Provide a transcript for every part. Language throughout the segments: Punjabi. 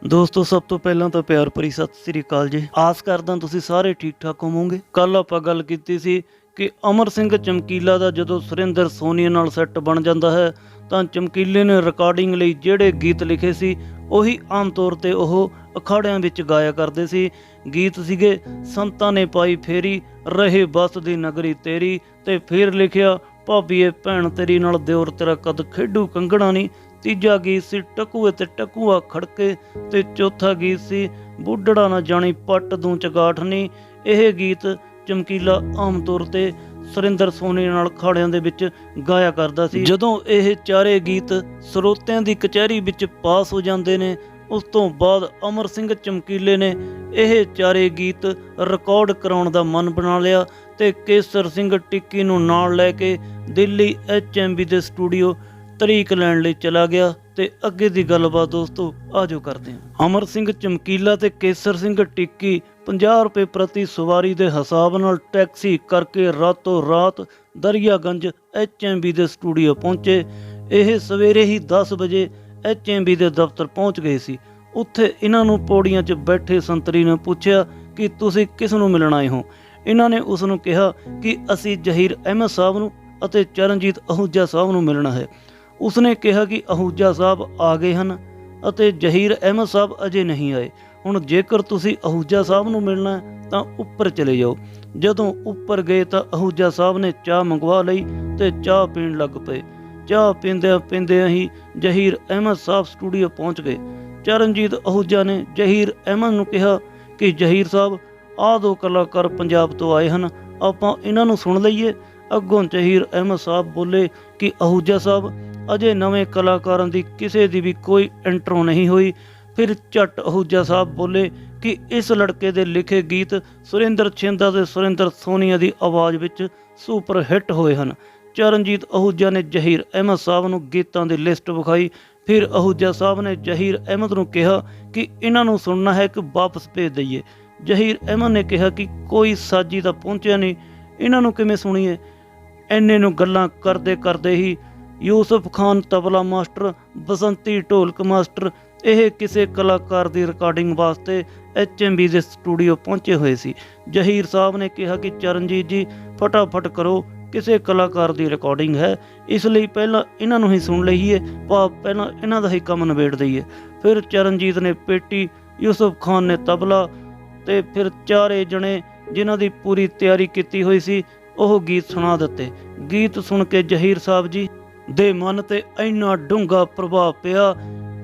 ਦੋਸਤੋ ਸਭ ਤੋਂ ਪਹਿਲਾਂ ਤਾਂ ਪਿਆਰ ਭਰੀ ਸਤਿ ਸ੍ਰੀ ਅਕਾਲ ਜੀ। ਆਸ ਕਰਦਾ ਤੁਸੀਂ ਸਾਰੇ ਠੀਕ ਠਾਕ ਹੋਵੋਗੇ। ਕੱਲ ਆਪਾਂ ਗੱਲ ਕੀਤੀ ਸੀ ਕਿ ਅਮਰ ਸਿੰਘ ਚਮਕੀਲਾ ਦਾ ਜਦੋਂ ਸੁਰਿੰਦਰ ਸੋਨੀਆ ਨਾਲ ਸੈੱਟ ਬਣ ਜਾਂਦਾ ਹੈ ਤਾਂ ਚਮਕੀਲੇ ਨੇ ਰਿਕਾਰਡਿੰਗ ਲਈ ਜਿਹੜੇ ਗੀਤ ਲਿਖੇ ਸੀ ਉਹੀ ਆਮ ਤੌਰ ਤੇ ਉਹ ਅਖਾੜਿਆਂ ਵਿੱਚ ਗਾਇਆ ਕਰਦੇ ਸੀ। ਗੀਤ ਸੀਗੇ ਸੰਤਾਂ ਨੇ ਪਾਈ ਫੇਰੀ, ਰਹੇ ਬਸ ਦੀ ਨਗਰੀ ਤੇਰੀ, ਤੇ ਫਿਰ ਲਿਖਿਆ ਭਾਬੀਏ ਭੈਣ ਤੇਰੀ ਨਾਲ ਦਿਓਰ ਤੇਰਾ ਕਦ ਖੇਡੂ ਕੰਗਣਾ ਨੀ। ਤੀਜਾ ਗੀਤ ਸੀ ਟਕੂਏ ਤੇ ਟਕੂਆ ਖੜਕੇ, ਤੇ ਚੌਥਾ ਗੀਤ ਸੀ ਬੁੱਢੜਾ ਨਾ ਜਾਣੀ ਪੱਟ ਦੂੰ ਚਗਾਠ ਨੀ। ਇਹ ਗੀਤ ਚਮਕੀਲਾ ਆਮ ਤੌਰ ਤੇ ਸੁਰਿੰਦਰ ਸੋਨੀ ਨਾਲ ਅਖਾੜਿਆਂ ਦੇ ਵਿੱਚ ਗਾਇਆ ਕਰਦਾ ਸੀ। ਜਦੋਂ ਇਹ ਚਾਰੇ ਗੀਤ ਸਰੋਤਿਆਂ ਦੀ ਕਚਹਿਰੀ ਵਿੱਚ ਪਾਸ ਹੋ ਜਾਂਦੇ ਨੇ, ਉਸ ਤੋਂ ਬਾਅਦ ਅਮਰ ਸਿੰਘ ਚਮਕੀਲੇ ਨੇ ਇਹ ਚਾਰੇ ਗੀਤ ਰਿਕਾਰਡ ਕਰਾਉਣ ਦਾ ਮਨ ਬਣਾ ਲਿਆ ਤੇ ਕੇਸਰ ਸਿੰਘ ਟਿੱਕੀ ਨੂੰ ਨਾਲ ਲੈ ਕੇ ਦਿੱਲੀ HMV ਦੇ ਸਟੂਡੀਓ ਤਰੀਕ ਲੈਣ ਲਈ ਚਲਾ ਗਿਆ। ਤੇ ਅੱਗੇ ਦੀ ਗੱਲਬਾਤ ਦੋਸਤੋ ਆਜੋ ਕਰਦੇ ਹਾਂ। ਅਮਰ ਸਿੰਘ ਚਮਕੀਲਾ ਤੇ ਕੇਸਰ ਸਿੰਘ ਟਿੱਕੀ 50 ਰੁਪਏ ਪ੍ਰਤੀ ਸਵਾਰੀ ਦੇ ਹਿਸਾਬ ਨਾਲ ਟੈਕਸੀ ਕਰਕੇ ਰਾਤੋਂ ਰਾਤ ਦਰਿਆਗੰਜ HMV ਦੇ ਸਟੂਡੀਓ ਪਹੁੰਚੇ। ਇਹ ਸਵੇਰੇ ਹੀ 10 ਵਜੇ HMV ਦੇ ਦਫ਼ਤਰ ਪਹੁੰਚ ਗਏ ਸੀ। ਉੱਥੇ ਇਹਨਾਂ ਨੂੰ ਪੌੜੀਆਂ 'ਚ ਬੈਠੇ ਸੰਤਰੀ ਨੇ ਪੁੱਛਿਆ ਕਿ ਤੁਸੀਂ ਕਿਸ ਨੂੰ ਮਿਲਣ ਆਏ ਹੋ। ਇਹਨਾਂ ਨੇ ਉਸ ਨੂੰ ਕਿਹਾ ਕਿ ਅਸੀਂ ਜ਼ਹੀਰ ਅਹਿਮਦ ਸਾਹਿਬ ਨੂੰ ਅਤੇ ਚਰਨਜੀਤ ਅਹੂਜਾ ਸਾਹਿਬ ਨੂੰ ਮਿਲਣਾ ਹੈ। ਉਸਨੇ ਕਿਹਾ ਕਿ ਅਹੂਜਾ ਸਾਹਿਬ ਆ ਗਏ ਹਨ ਅਤੇ ਜ਼ਹੀਰ ਅਹਿਮਦ ਸਾਹਿਬ ਅਜੇ ਨਹੀਂ ਆਏ। ਹੁਣ ਜੇਕਰ ਤੁਸੀਂ ਅਹੂਜਾ ਸਾਹਿਬ ਨੂੰ ਮਿਲਣਾ ਤਾਂ ਉੱਪਰ ਚਲੇ ਜਾਓ। ਜਦੋਂ ਉੱਪਰ ਗਏ ਤਾਂ ਅਹੂਜਾ ਸਾਹਿਬ ਨੇ ਚਾਹ ਮੰਗਵਾ ਲਈ ਤੇ ਚਾਹ ਪੀਣ ਲੱਗ ਪਏ। ਚਾਹ ਪੀਂਦਿਆਂ ਹੀ ਜ਼ਹੀਰ ਅਹਿਮਦ ਸਾਹਿਬ ਸਟੂਡੀਓ ਪਹੁੰਚ ਗਏ। ਚਰਨਜੀਤ ਅਹੂਜਾ ਨੇ ਜ਼ਹੀਰ ਅਹਿਮਦ ਨੂੰ ਕਿਹਾ ਕਿ ਜ਼ਹੀਰ ਸਾਹਿਬ ਆਹ ਦੋ ਕਲਾਕਾਰ ਪੰਜਾਬ ਤੋਂ ਆਏ ਹਨ, ਆਪਾਂ ਇਹਨਾਂ ਨੂੰ ਸੁਣ ਲਈਏ। ਅੱਗੋਂ ਜ਼ਹੀਰ ਅਹਿਮਦ ਸਾਹਿਬ ਬੋਲੇ ਕਿ ਅਹੂਜਾ ਸਾਹਿਬ ਅਜੇ ਨਵੇਂ ਕਲਾਕਾਰਾਂ ਦੀ ਕਿਸੇ ਦੀ ਵੀ ਕੋਈ ਇੰਟਰੋ ਨਹੀਂ ਹੋਈ। ਫਿਰ ਝੱਟ ਅਹੂਜਾ ਸਾਹਿਬ ਬੋਲੇ ਕਿ ਇਸ ਲੜਕੇ ਦੇ ਲਿਖੇ ਗੀਤ ਸੁਰਿੰਦਰ ਛਿੰਦਾ ਤੇ ਸੁਰਿੰਦਰ ਸੋਨੀਆ ਦੀ ਆਵਾਜ਼ ਵਿੱਚ ਸੁਪਰ ਹਿੱਟ ਹੋਏ ਹਨ। ਚਰਨਜੀਤ ਅਹੂਜਾ ਨੇ ਜ਼ਹੀਰ ਅਹਿਮਦ ਸਾਹਿਬ ਨੂੰ ਗੀਤਾਂ ਦੀ ਲਿਸਟ ਵਿਖਾਈ। ਫਿਰ ਅਹੂਜਾ ਸਾਹਿਬ ਨੇ ਜ਼ਹੀਰ ਅਹਿਮਦ ਨੂੰ ਕਿਹਾ ਕਿ ਇਹਨਾਂ ਨੂੰ ਸੁਣਨਾ ਹੈ ਕਿ ਵਾਪਸ ਭੇਜ ਦਈਏ। ਜ਼ਹੀਰ ਅਹਿਮਦ ਨੇ ਕਿਹਾ ਕਿ ਕੋਈ ਸਾਜੀ ਤਾਂ ਪਹੁੰਚਿਆ ਨਹੀਂ, ਇਹਨਾਂ ਨੂੰ ਕਿਵੇਂ ਸੁਣੀਏ। ਇੰਨੇ ਨੂੰ ਗੱਲਾਂ ਕਰਦੇ ਕਰਦੇ ਹੀ ਯੂਸਫ ਖਾਨ ਤਬਲਾ ਮਾਸਟਰ, ਬਸੰਤੀ ਢੋਲਕ ਮਾਸਟਰ ਇਹ ਕਿਸੇ ਕਲਾਕਾਰ ਦੀ ਰਿਕਾਰਡਿੰਗ ਵਾਸਤੇ HMV ਦੇ ਸਟੂਡੀਓ ਪਹੁੰਚੇ ਹੋਏ ਸੀ। ਜ਼ਹੀਰ ਸਾਹਿਬ ਨੇ ਕਿਹਾ ਕਿ ਚਰਨਜੀਤ ਜੀ ਫਟਾਫਟ ਕਰੋ, ਕਿਸੇ ਕਲਾਕਾਰ ਦੀ ਰਿਕਾਰਡਿੰਗ ਹੈ, ਇਸ ਲਈ ਪਹਿਲਾਂ ਇਹਨਾਂ ਨੂੰ ਹੀ ਸੁਣ ਲਈਏ, ਪਹਿਲਾਂ ਇਹਨਾਂ ਦਾ ਹੀ ਕੰਮ ਨਿਬੇੜ ਦਈਏ। ਫਿਰ ਚਰਨਜੀਤ ਨੇ ਪੇਟੀ, ਯੂਸਫ ਖਾਨ ਨੇ ਤਬਲਾ ਤੇ ਫਿਰ ਚਾਰੇ ਜਣੇ ਜਿਨ੍ਹਾਂ ਦੀ ਪੂਰੀ ਤਿਆਰੀ ਕੀਤੀ ਹੋਈ ਸੀ ਉਹ ਗੀਤ ਸੁਣਾ ਦਿੱਤੇ। ਗੀਤ ਸੁਣ ਕੇ ਜ਼ਹੀਰ ਸਾਹਿਬ ਜੀ ਦੇ ਮਨ ਤੇ ਇੰਨਾ ਡੂੰਘਾ ਪ੍ਰਭਾਵ ਪਿਆ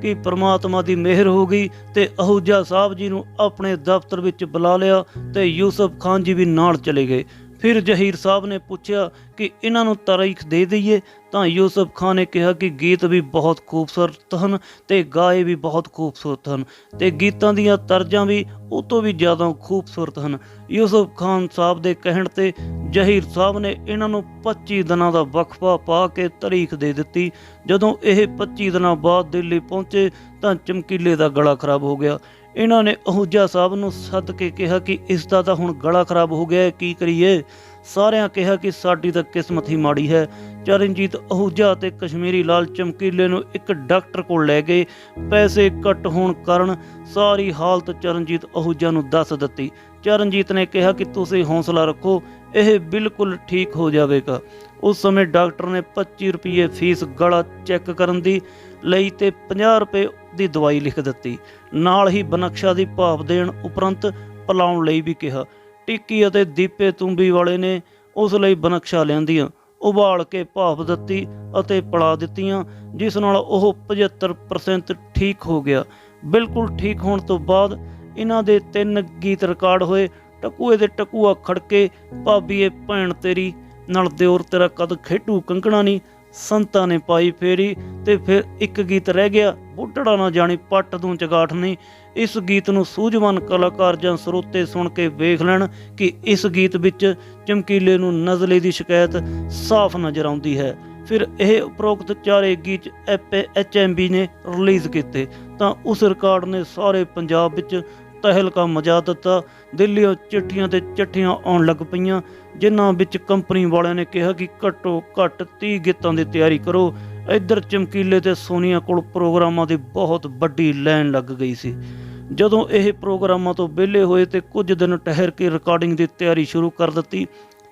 ਕਿ ਪ੍ਰਮਾਤਮਾ ਦੀ ਮਿਹਰ ਹੋ ਗਈ ਤੇ ਅਹੂਜਾ ਸਾਹਿਬ ਜੀ ਨੂੰ ਆਪਣੇ ਦਫ਼ਤਰ ਵਿੱਚ ਬੁਲਾ ਲਿਆ ਤੇ ਯੂਸਫ ਖਾਨ ਜੀ ਵੀ ਨਾਲ ਚਲੇ ਗਏ। ਫਿਰ ਜ਼ਹੀਰ ਸਾਹਿਬ ਨੇ ਪੁੱਛਿਆ ਕਿ ਇਹਨਾਂ ਨੂੰ ਤਾਰੀਖ ਦੇ ਦਈਏ ਤਾਂ ਯੂਸਫ ਖਾਨ ਨੇ ਕਿਹਾ ਕਿ ਗੀਤ ਵੀ ਬਹੁਤ ਖੂਬਸੂਰਤ ਹਨ ਤੇ ਗਾਏ ਵੀ ਬਹੁਤ ਖੂਬਸੂਰਤ ਹਨ ਤੇ ਗੀਤਾਂ ਦੀਆਂ ਤਰਜ਼ਾਂ ਵੀ ਉਹ ਤੋਂ ਵੀ ਜ਼ਿਆਦਾ ਖੂਬਸੂਰਤ ਹਨ। ਯੂਸਫ ਖਾਨ ਸਾਹਿਬ ਦੇ ਕਹਿਣ ਤੇ ਜ਼ਹੀਰ ਸਾਹਿਬ ਨੇ ਇਹਨਾਂ ਨੂੰ 25 ਦਿਨਾਂ ਦਾ ਵਕਫਾ ਪਾ ਕੇ ਤਾਰੀਖ ਦੇ ਦਿੱਤੀ। ਜਦੋਂ ਇਹ 25 ਦਿਨਾਂ ਬਾਅਦ ਦਿੱਲੀ ਪਹੁੰਚੇ ਤਾਂ ਚਮਕੀਲੇ ਦਾ ਗਲਾ ਖਰਾਬ ਹੋ ਗਿਆ। ਇਹਨਾਂ ਨੇ ਅਹੂਜਾ ਸਾਹਿਬ ਨੂੰ ਸੱਦ ਕੇ ਕਿਹਾ ਕਿ ਇਸ ਦਾ ਤਾਂ ਹੁਣ ਗਲਾ ਖਰਾਬ ਹੋ ਗਿਆ, ਕੀ ਕਰੀਏ। ਸਾਰਿਆਂ ਕਿਹਾ ਕਿ ਸਾਡੀ ਤਾਂ ਕਿਸਮਤ ਹੀ ਮਾੜੀ ਹੈ। ਚਰਨਜੀਤ ਅਹੂਜਾ ਤੇ ਕਸ਼ਮੀਰੀ ਲਾਲ ਚਮਕੀਲੇ ਨੂੰ ਇੱਕ ਡਾਕਟਰ ਕੋਲ ਲੈ ਗਏ। ਪੈਸੇ ਘੱਟ ਹੋਣ ਕਾਰਨ ਸਾਰੀ ਹਾਲਤ ਚਰਨਜੀਤ ਅਹੂਜਾ ਨੂੰ ਦੱਸ ਦਿੱਤੀ। ਚਰਨਜੀਤ ਨੇ ਕਿਹਾ ਕਿ ਤੁਸੀਂ ਹੌਸਲਾ ਰੱਖੋ, ਇਹ ਬਿਲਕੁਲ ਠੀਕ ਹੋ ਜਾਵੇਗਾ। ਉਸ ਸਮੇਂ ਡਾਕਟਰ ਨੇ 25 ਰੁਪਏ ਫੀਸ ਗਲਾ ਚੈੱਕ ਕਰਨ ਦੀ ਲਈ ਤੇ 50 ਰੁਪਏ ਦੀ ਦਵਾਈ ਲਿਖ ਦਿੱਤੀ। ਨਾਲ ਹੀ ਬਨਕਸ਼ਾ ਦੀ ਭਾਫ ਦੇਣ ਉਪਰੰਤ ਪਿਲਾਉਣ ਲਈ ਵੀ ਕਿਹਾ। ਟਿੱਕੀ ਅਤੇ ਦੀਪੇ ਤੁੰਬੀ ਵਾਲੇ ਨੇ ਉਸ ਲਈ ਬਨਕਸ਼ਾ ਲਿਆਂਦੀਆਂ, ਉਬਾਲ ਕੇ ਭਾਫ ਦਿੱਤੀ ਅਤੇ ਪਿਲਾ ਦਿੱਤੀਆਂ, ਜਿਸ ਨਾਲ ਉਹ 75% ਠੀਕ ਹੋ ਗਿਆ। ਬਿਲਕੁਲ ਠੀਕ ਹੋਣ ਤੋਂ ਬਾਅਦ ਇਹਨਾਂ ਦੇ 3 ਗੀਤ ਰਿਕਾਰਡ ਹੋਏ। ਟਕੂਏ ਤੇ ਟਕੂਆ ਖੜਕੇ, ਭਾਬੀਏ ਭੈਣ ਤੇਰੀ ਨਾਲ ਦਿਓਰ ਤੇਰਾ ਕਦ ਖੇਡੂ ਕੰਗਣਾ ਨੀ, ਸੰਤਾਂ ਨੇ ਪਾਈ ਫੇਰੀ, ਤੇ ਫਿਰ ਇੱਕ ਗੀਤ ਰਹਿ ਗਿਆ ਬੁੱਢੜਾ ਨਾ ਜਾਣੀ ਪੱਟ ਦੂੰ ਚਗਾਠ ਨਹੀਂ। ਇਸ ਗੀਤ ਨੂੰ ਸੂਝਵਾਨ ਕਲਾਕਾਰ ਜਾਂ ਸਰੋਤੇ ਸੁਣ ਕੇ ਵੇਖ ਲੈਣ ਕਿ ਇਸ ਗੀਤ ਵਿੱਚ ਚਮਕੀਲੇ ਨੂੰ ਨਜ਼ਲੇ ਦੀ ਸ਼ਿਕਾਇਤ ਸਾਫ਼ ਨਜ਼ਰ ਆਉਂਦੀ ਹੈ। ਫਿਰ ਇਹ ਉਪਰੋਕਤ ਚਾਰੇ ਗੀਤ HMV ਨੇ ਰਿਲੀਜ਼ ਕੀਤੇ ਤਾਂ ਉਸ ਰਿਕਾਰਡ ਨੇ ਸਾਰੇ ਪੰਜਾਬ ਵਿੱਚ ਤਹਿਲਕਾ ਮਚਾ ਦਿੱਤਾ। ਦਿੱਲੀੋਂ ਚਿੱਠੀਆਂ ਤੇ ਚਿੱਠੀਆਂ ਆਉਣ ਲੱਗ ਪਈਆਂ, ਜਿਨ੍ਹਾਂ ਵਿੱਚ ਕੰਪਨੀ ਵਾਲਿਆਂ ਨੇ ਕਿਹਾ ਕਿ ਘੱਟੋ ਘੱਟ 30 ਗੀਤਾਂ ਦੀ ਤਿਆਰੀ ਕਰੋ। ਇੱਧਰ ਚਮਕੀਲੇ ਤੇ ਸੋਨੀਆ ਕੋਲ ਪ੍ਰੋਗਰਾਮਾਂ ਦੀ ਬਹੁਤ ਵੱਡੀ ਲਾਈਨ ਲੱਗ ਗਈ ਸੀ। ਜਦੋਂ ਇਹ ਪ੍ਰੋਗਰਾਮਾਂ ਤੋਂ ਵਿਹਲੇ ਹੋਏ ਤੇ ਕੁਝ ਦਿਨ ਠਹਿਰ ਕੇ ਰਿਕਾਰਡਿੰਗ ਦੀ ਤਿਆਰੀ ਸ਼ੁਰੂ ਕਰ ਦਿੱਤੀ।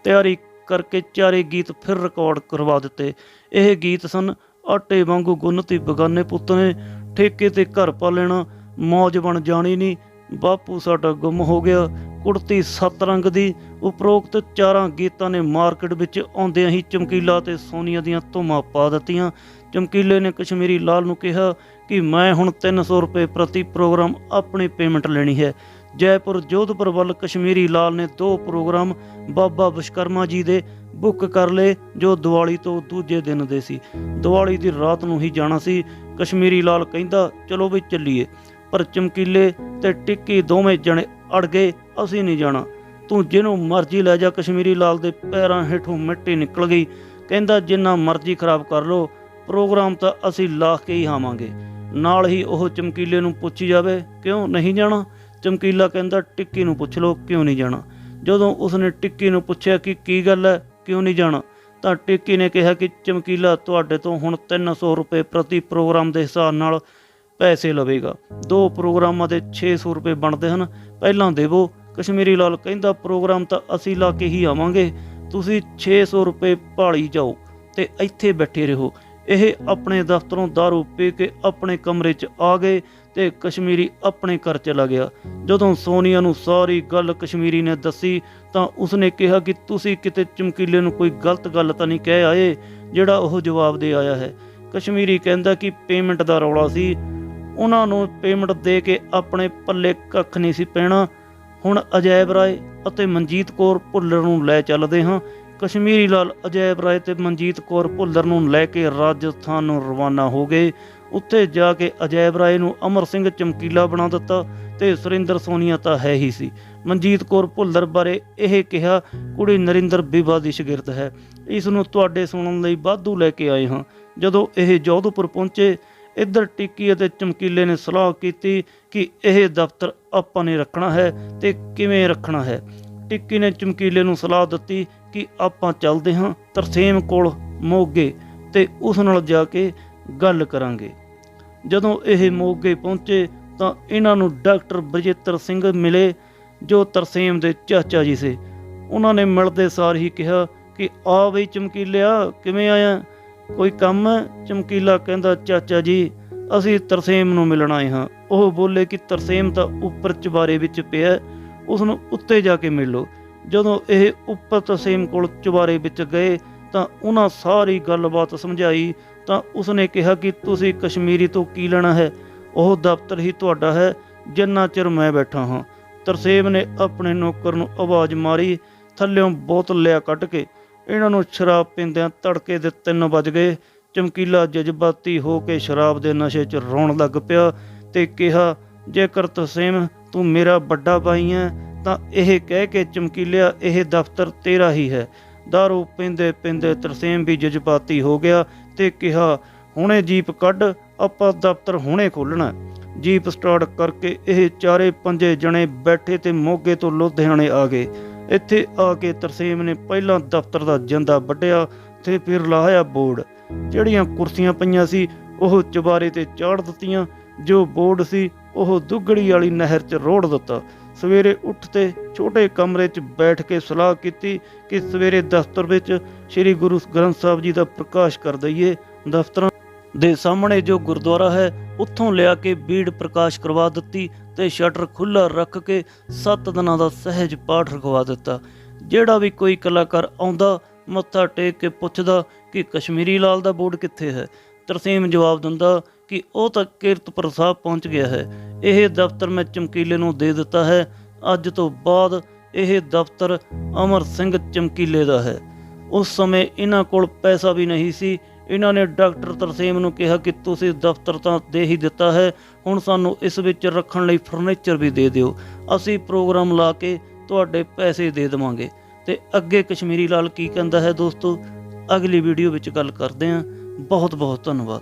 ਤਿਆਰੀ ਕਰਕੇ 4 ਗੀਤ ਫਿਰ ਰਿਕਾਰਡ ਕਰਵਾ ਦਿੱਤੇ। ਇਹ ਗੀਤ ਸਨ ਆਟੇ ਵਾਂਗੂ ਗੁੰਨਤੀ ਬਗਾਨੇ ਪੁੱਤ ਨੇ, ਠੇਕੇ ਤੇ ਘਰ ਪਾ ਲੈਣਾ, ਮੌਜ ਬਣ ਜਾਣੀ ਨਹੀਂ, ਬਾਪੂ ਸਾਡਾ ਗੁੰਮ ਹੋ ਗਿਆ, ਕੁੜਤੀ 7 ਰੰਗ ਦੀ। ਉਪਰੋਕਤ 4 ਗੀਤਾਂ ਨੇ ਮਾਰਕੀਟ ਵਿੱਚ ਆਉਂਦਿਆਂ ਹੀ ਚਮਕੀਲਾ ਤੇ ਸੋਨੀਆ ਦੀਆਂ ਧੁੰਮਾਂ ਪਾ ਦਿੱਤੀਆਂ। ਚਮਕੀਲੇ ਨੇ ਕਸ਼ਮੀਰੀ ਲਾਲ ਨੂੰ ਕਿਹਾ ਕਿ ਮੈਂ ਹੁਣ 300 ਰੁਪਏ ਪ੍ਰਤੀ ਪ੍ਰੋਗਰਾਮ ਆਪਣੀ ਪੇਮੈਂਟ ਲੈਣੀ ਹੈ। ਜੈਪੁਰ ਜੋਧਪੁਰ ਵੱਲ ਕਸ਼ਮੀਰੀ ਲਾਲ ਨੇ 2 ਪ੍ਰੋਗਰਾਮ ਬਾਬਾ ਵਿਸ਼ਕਰਮਾ ਜੀ ਦੇ ਬੁੱਕ ਕਰ ਲਏ, ਜੋ ਦੀਵਾਲੀ ਤੋਂ ਦੂਜੇ ਦਿਨ ਦੇ ਸੀ। ਦੀਵਾਲੀ ਦੀ ਰਾਤ ਨੂੰ ਹੀ ਜਾਣਾ ਸੀ। ਕਸ਼ਮੀਰੀ ਲਾਲ ਕਹਿੰਦਾ ਚਲੋ ਵੀ ਚੱਲੀਏ, ਪਰ ਚਮਕੀਲੇ ਤੇ ਟਿੱਕੀ ਦੋਵੇਂ ਜਣੇ ਅੜ ਗਏ, ਅਸੀਂ ਨਹੀਂ ਜਾਣਾ, ਤੂੰ ਜਿਹਨੂੰ ਮਰਜ਼ੀ ਲੈ ਜਾ। ਕਸ਼ਮੀਰੀ ਲਾਲ ਦੇ ਪੈਰਾਂ ਹੇਠੋਂ ਮਿੱਟੀ ਨਿਕਲ ਗਈ। ਕਹਿੰਦਾ ਜਿੰਨਾ ਮਰਜ਼ੀ ਖਰਾਬ ਕਰ ਲਓ, ਪ੍ਰੋਗਰਾਮ ਤਾਂ ਅਸੀਂ ਲਾ ਕੇ ਹੀ ਆਵਾਂਗੇ। ਨਾਲ ਹੀ ਉਹ ਚਮਕੀਲੇ ਨੂੰ ਪੁੱਛੀ ਜਾਵੇ ਕਿਉਂ ਨਹੀਂ ਜਾਣਾ। ਚਮਕੀਲਾ ਕਹਿੰਦਾ ਟਿੱਕੀ ਨੂੰ ਪੁੱਛ ਲਓ ਕਿਉਂ ਨਹੀਂ ਜਾਣਾ। ਜਦੋਂ ਉਸਨੇ ਟਿੱਕੀ ਨੂੰ ਪੁੱਛਿਆ ਕਿ ਕੀ ਗੱਲ ਹੈ, ਕਿਉਂ ਨਹੀਂ ਜਾਣਾ, ਤਾਂ ਟਿੱਕੀ ਨੇ ਕਿਹਾ ਕਿ ਚਮਕੀਲਾ ਤੁਹਾਡੇ ਤੋਂ ਹੁਣ 300 ਰੁਪਏ ਪ੍ਰਤੀ ਪ੍ਰੋਗਰਾਮ ਦੇ ਹਿਸਾਬ ਨਾਲ ਪੈਸੇ ਲਵੇਗਾ। 2 ਪ੍ਰੋਗਰਾਮਾਂ ਦੇ 600 ਰੁਪਏ ਬਣਦੇ ਹਨ, ਪਹਿਲਾਂ ਦੇਵੋ। ਕਸ਼ਮੀਰੀ ਲਾਲ ਕਹਿੰਦਾ ਪ੍ਰੋਗਰਾਮ ਤਾਂ ਅਸੀਂ ਲਾ ਕੇ ਹੀ ਆਵਾਂਗੇ, ਤੁਸੀਂ 600 ਰੁਪਏ ਭਾਲੀ ਜਾਓ ਤੇ ਇੱਥੇ ਬੈਠੇ ਰਹੋ। ਇਹ ਆਪਣੇ ਦਫ਼ਤਰੋਂ ਦਾਰੂ ਪੀ ਕੇ ਆਪਣੇ ਕਮਰੇ 'ਚ ਆ ਗਏ ਤੇ ਕਸ਼ਮੀਰੀ ਆਪਣੇ ਘਰ ਚਲਾ ਗਿਆ। ਜਦੋਂ ਸੋਨੀਆ ਨੂੰ ਸਾਰੀ ਗੱਲ ਕਸ਼ਮੀਰੀ ਨੇ ਦੱਸੀ ਤਾਂ ਉਸਨੇ ਕਿਹਾ ਕਿ ਤੁਸੀਂ ਕਿਤੇ ਚਮਕੀਲੇ ਨੂੰ ਕੋਈ ਗਲਤ ਗੱਲ ਤਾਂ ਨਹੀਂ ਕਹਿ ਆਏ ਜਿਹੜਾ ਉਹ ਜਵਾਬ ਦੇ ਆਇਆ ਹੈ। ਕਸ਼ਮੀਰੀ ਕਹਿੰਦਾ ਕਿ ਪੇਮੈਂਟ ਦਾ ਰੌਲਾ ਸੀ, ਉਹਨਾਂ ਨੂੰ ਪੇਮੈਂਟ ਦੇ ਕੇ ਆਪਣੇ ਪੱਲੇ ਕੱਖ ਨਹੀਂ ਸੀ ਪੈਣਾ। ਹੁਣ ਅਜੈਬ ਰਾਏ ਅਤੇ ਮਨਜੀਤ ਕੌਰ ਭੁੱਲਰ ਨੂੰ ਲੈ ਚੱਲਦੇ ਹਾਂ। ਕਸ਼ਮੀਰੀ ਲਾਲ ਅਜੈਬ ਰਾਏ ਤੇ ਮਨਜੀਤ ਕੌਰ ਭੁੱਲਰ ਨੂੰ ਲੈ ਕੇ ਰਾਜਸਥਾਨ ਨੂੰ ਰਵਾਨਾ ਹੋ ਗਏ। ਉੱਥੇ ਜਾ ਕੇ ਅਜੈਬ ਰਾਏ ਨੂੰ ਅਮਰ ਸਿੰਘ ਚਮਕੀਲਾ ਬਣਾ ਦਿੱਤਾ ਤੇ ਸੁਰਿੰਦਰ ਸੋਨੀਆ ਤਾਂ ਹੈ ਹੀ ਸੀ। ਮਨਜੀਤ ਕੌਰ ਭੁੱਲਰ ਬਾਰੇ ਇਹ ਕਿਹਾ ਕੁੜੀ ਨਰਿੰਦਰ ਬਿਵਾ ਦੀ ਸ਼ਾਗਿਰਦ ਹੈ, ਇਸ ਨੂੰ ਤੁਹਾਡੇ ਸੁਣਨ ਲਈ ਵਾਧੂ ਲੈ ਕੇ ਆਏ ਹਾਂ। ਜਦੋਂ ਇਹ ਜੋਧਪੁਰ ਪਹੁੰਚੇ, ਇੱਧਰ ਟਿੱਕੀ ਅਤੇ ਚਮਕੀਲੇ ਨੇ ਸਲਾਹ ਕੀਤੀ ਕਿ ਇਹ ਦਫ਼ਤਰ ਆਪਾਂ ਨੇ ਰੱਖਣਾ ਹੈ ਤੇ ਕਿਵੇਂ ਰੱਖਣਾ ਹੈ। ਟਿੱਕੀ ਨੇ ਚਮਕੀਲੇ ਨੂੰ ਸਲਾਹ ਦਿੱਤੀ ਕਿ ਆਪਾਂ ਚੱਲਦੇ ਹਾਂ ਤਰਸੇਮ ਕੋਲ ਮੋਗੇ ਤੇ ਉਸ ਨਾਲ ਜਾ ਕੇ ਗੱਲ ਕਰਾਂਗੇ। ਜਦੋਂ ਇਹ ਮੋਗੇ ਪਹੁੰਚੇ ਤਾਂ ਇਹਨਾਂ ਨੂੰ ਡਾਕਟਰ ਬਰਜਿੱਤਰ ਸਿੰਘ ਮਿਲੇ ਜੋ ਤਰਸੇਮ ਦੇ ਚਾਚਾ ਜੀ ਸੀ। ਉਹਨਾਂ ਨੇ ਮਿਲਦੇ ਸਾਰ ਹੀ ਕਿਹਾ ਕਿ ਆ ਬਈ ਚਮਕੀਲਿਆ, ਕਿਵੇਂ ਆਇਆ, ਕੋਈ ਕੰਮ ਹੈ? ਚਮਕੀਲਾ ਕਹਿੰਦਾ ਚਾਚਾ ਜੀ ਅਸੀਂ ਤਰਸੇਮ ਨੂੰ ਮਿਲਣ ਆਏ ਹਾਂ। ਉਹ ਬੋਲੇ ਕਿ ਤਰਸੇਮ ਤਾਂ ਉੱਪਰ ਚੁਬਾਰੇ ਵਿੱਚ ਪਿਆ, ਉਸ ਨੂੰ ਉੱਤੇ ਜਾ ਕੇ ਮਿਲ ਲਓ। ਜਦੋਂ ਇਹ ਉੱਪਰ ਤਰਸੇਮ ਕੋਲ ਚੁਬਾਰੇ ਵਿੱਚ ਗਏ ਤਾਂ ਉਹਨਾਂ ਸਾਰੀ ਗੱਲਬਾਤ ਸਮਝਾਈ ਤਾਂ ਉਸਨੇ ਕਿਹਾ ਕਿ ਤੁਸੀਂ ਕਸ਼ਮੀਰੀ ਤੋਂ ਕੀ ਲੈਣਾ ਹੈ, ਉਹ ਦਫ਼ਤਰ ਹੀ ਤੁਹਾਡਾ ਹੈ ਜਿੰਨਾ ਚਿਰ ਮੈਂ ਬੈਠਾ ਹਾਂ। ਤਰਸੇਮ ਨੇ ਆਪਣੇ ਨੌਕਰ ਨੂੰ ਆਵਾਜ਼ ਮਾਰੀ, ਥੱਲਿਓਂ ਬੋਤਲ ਲਿਆ ਕੱਢ ਕੇ। ਇਹਨਾਂ ਨੂੰ ਸ਼ਰਾਬ ਪੀਂਦਿਆਂ ਤੜਕੇ ਦੇ 3 ਵੱਜ ਗਏ। ਚਮਕੀਲਾ ਜਜ਼ਬਾਤੀ ਹੋ ਕੇ ਸ਼ਰਾਬ ਦੇ ਨਸ਼ੇ 'ਚ ਰੋਣ ਲੱਗ ਪਿਆ ਤੇ ਕਿਹਾ ਜੇਕਰ ਤਰਸੇਮ ਤੂੰ ਮੇਰਾ ਵੱਡਾ ਭਾਈ ਹੈ ਤਾਂ ਇਹ ਕਹਿ ਕੇ ਚਮਕੀਲਿਆ ਇਹ ਦਫ਼ਤਰ ਤੇਰਾ ਹੀ ਹੈ। ਦਾਰੂ ਪੀਂਦੇ ਪੀਂਦੇ ਤਰਸੇਮ ਵੀ ਜਜ਼ਬਾਤੀ ਹੋ ਗਿਆ ਤੇ ਕਿਹਾ ਹੁਣੇ ਜੀਪ ਕੱਢ, ਆਪਾਂ ਦਫ਼ਤਰ ਹੁਣੇ ਖੋਲ੍ਹਣਾ। ਜੀਪ ਸਟਾਰਟ ਕਰਕੇ ਇਹ 4-5 ਜਣੇ ਬੈਠੇ ਤੇ ਮੋਗੇ ਤੋਂ ਲੁਧਿਆਣੇ ਆ ਗਏ। ਇੱਥੇ ਆ ਕੇ ਤਰਸੇਮ ਨੇ ਪਹਿਲਾਂ ਦਫ਼ਤਰ ਦਾ ਜਿੰਦਾ ਵੱਢਿਆ ਤੇ ਫਿਰ ਲਾਇਆ ਬੋਰਡ। ਜਿਹੜੀਆਂ ਕੁਰਸੀਆਂ ਪਈਆਂ ਸੀ ਉਹ ਚੁਬਾਰੇ ਤੇ ਚਾੜ ਦਿੱਤੀਆਂ, ਜੋ ਬੋਰਡ ਸੀ ਉਹ ਦੁੱਗੜੀ ਵਾਲੀ ਨਹਿਰ 'ਚ ਰੋੜ ਦਿੱਤਾ। ਸਵੇਰੇ ਉੱਠ ਤੇ ਛੋਟੇ ਕਮਰੇ 'ਚ ਬੈਠ ਕੇ ਸਲਾਹ ਕੀਤੀ ਕਿ ਸਵੇਰੇ ਦਫ਼ਤਰ ਵਿੱਚ ਸ੍ਰੀ ਗੁਰੂ ਗ੍ਰੰਥ ਸਾਹਿਬ ਜੀ ਦਾ ਪ੍ਰਕਾਸ਼ ਕਰ ਦਈਏ। ਦਫ਼ਤਰਾਂ ਦੇ ਸਾਹਮਣੇ ਜੋ ਗੁਰਦੁਆਰਾ ਹੈ ਉੱਥੋਂ ਲਿਆ ਕੇ ਬੀੜ ਪ੍ਰਕਾਸ਼ ਕਰਵਾ ਦਿੱਤੀ ਤੇ ਸ਼ਟਰ ਖੁੱਲ੍ਹਾ ਰੱਖ ਕੇ 7 ਦਿਨਾਂ ਦਾ ਸਹਿਜ ਪਾਠ ਰਖਵਾ ਦਿੱਤਾ। ਜਿਹੜਾ ਵੀ ਕੋਈ ਕਲਾਕਾਰ ਆਉਂਦਾ ਮੱਥਾ ਟੇਕ ਕੇ ਪੁੱਛਦਾ ਕਿ ਕਸ਼ਮੀਰੀ ਲਾਲ ਦਾ ਬੋਰਡ ਕਿੱਥੇ ਹੈ। ਤਰਸੇਮ ਜਵਾਬ ਦਿੰਦਾ ਕਿ ਉਹ ਤਾਂ ਕੀਰਤਪੁਰ ਸਾਹਿਬ ਪਹੁੰਚ ਗਿਆ ਹੈ। ਇਹ ਦਫ਼ਤਰ ਮੈਂ ਚਮਕੀਲੇ ਨੂੰ ਦੇ ਦਿੱਤਾ ਹੈ। ਅੱਜ ਤੋਂ ਬਾਅਦ ਇਹ ਦਫ਼ਤਰ ਅਮਰ ਸਿੰਘ ਚਮਕੀਲੇ ਦਾ ਹੈ। ਉਸ ਸਮੇਂ ਇਹਨਾਂ ਕੋਲ ਪੈਸਾ ਵੀ ਨਹੀਂ ਸੀ। ਇਹਨਾਂ ਨੇ ਡਾਕਟਰ ਤਰਸੇਮ ਨੂੰ ਕਿਹਾ ਕਿ ਤੁਸੀਂ ਦਫ਼ਤਰ ਤਾਂ ਦੇ ਹੀ ਦਿੱਤਾ ਹੈ, ਹੁਣ ਸਾਨੂੰ ਇਸ ਵਿੱਚ ਰੱਖਣ ਲਈ ਫਰਨੀਚਰ ਵੀ ਦੇ ਦਿਓ, ਅਸੀਂ ਪ੍ਰੋਗਰਾਮ ਲਾ ਕੇ ਤੁਹਾਡੇ ਪੈਸੇ ਦੇ ਦੇਵਾਂਗੇ। ਤੇ ਅੱਗੇ ਕਸ਼ਮੀਰੀ ਲਾਲ ਕੀ ਕਹਿੰਦਾ ਹੈ ਦੋਸਤੋ, ਅਗਲੀ ਵੀਡੀਓ ਵਿੱਚ ਗੱਲ ਕਰਦੇ ਹਾਂ। ਬਹੁਤ ਬਹੁਤ ਧੰਨਵਾਦ।